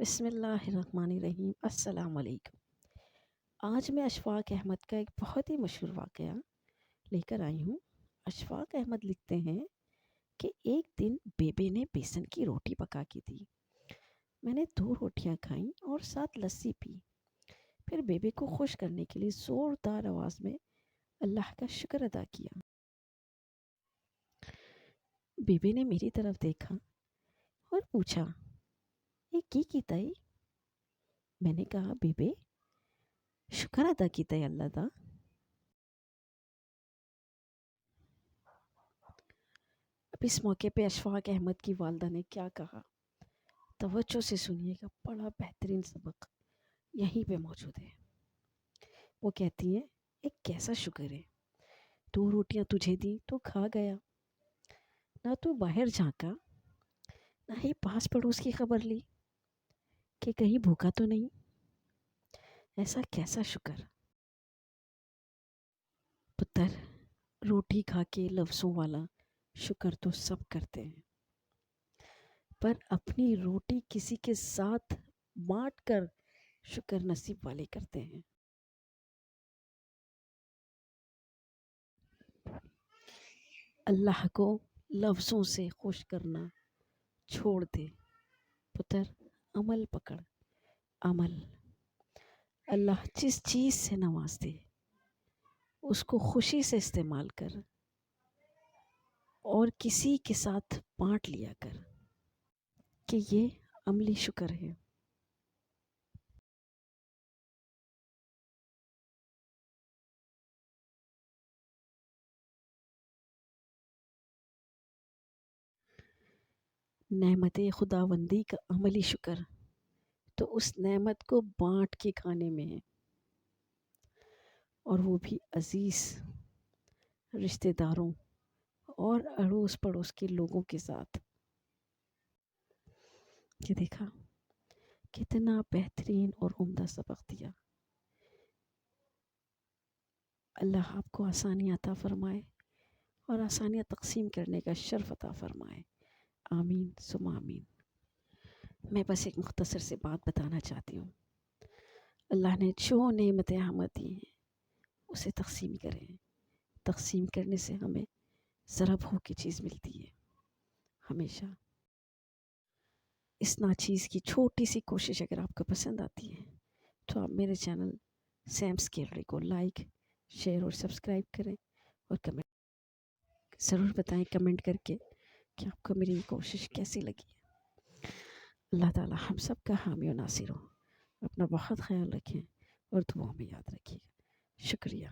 بسم اللہ الرحمن الرحیم۔ السلام علیکم۔ آج میں اشفاق احمد کا ایک بہت ہی مشہور واقعہ لے کر آئی ہوں۔ اشفاق احمد لکھتے ہیں کہ ایک دن بیبے نے بیسن کی روٹی پکا کی تھی۔ میں نے 2 روٹیاں کھائیں اور ساتھ لسی پی۔ پھر بیبے کو خوش کرنے کے لیے زوردار آواز میں اللہ کا شکر ادا کیا۔ بیبے نے میری طرف دیکھا اور پوچھا، یہ کی کیتائی؟ میں نے کہا، بیبے شکر ادا کیتا ہے اللہ دا۔ اب اس موقع پہ اشفاق احمد کی والدہ نے کیا کہا، توجہ سے سنیے گا، بڑا بہترین سبق یہیں پہ موجود ہے۔ وہ کہتی ہیں، ایک کیسا شکر ہے، 2 روٹیاں تجھے دی تو کھا گیا، نہ تو باہر جھانکا، نہ ہی پاس پڑوس کی خبر لی کہ کہیں بھوکا تو نہیں۔ ایسا کیسا شکر؟ پتر، روٹی کھا کے لفظوں والا شکر تو سب کرتے ہیں، پر اپنی روٹی کسی کے ساتھ بانٹ کر شکر نصیب والے کرتے ہیں۔ اللہ کو لفظوں سے خوش کرنا چھوڑ دے پتر، عمل پکڑ، عمل۔ اللہ جس چیز سے نواز دے اس کو خوشی سے استعمال کر اور کسی کے ساتھ بانٹ لیا کر، کہ یہ عملی شکر ہے۔ نعمت خداوندی کا عملی شکر تو اس نعمت کو بانٹ کے کھانے میں ہے، اور وہ بھی عزیز رشتہ داروں اور اڑوس پڑوس کے لوگوں کے ساتھ۔ یہ دیکھا کتنا بہترین اور عمدہ سبق دیا۔ اللہ آپ کو آسانی عطا فرمائے اور آسانیاں تقسیم کرنے کا شرف عطا فرمائے، آمین ثم آمین۔ میں بس ایک مختصر سے بات بتانا چاہتی ہوں۔ اللہ نے جو نعمتیں ہمیں دی ہیں اسے تقسیم کریں۔ تقسیم کرنے سے ہمیں ضرب ہو کی چیز ملتی ہے ہمیشہ۔ اس ناچیز کی چھوٹی سی کوشش اگر آپ کو پسند آتی ہے تو آپ میرے چینل سیمس گیلری کو لائک، شیئر اور سبسکرائب کریں، اور کمنٹ ضرور بتائیں کمنٹ کر کے کہ آپ کو میری یہ کوشش کیسی لگی ہے۔ اللہ تعالی ہم سب کا حامی و ناصر ہو۔ اپنا بہت خیال رکھیں اور دعاؤں میں یاد رکھیے گا۔ شکریہ۔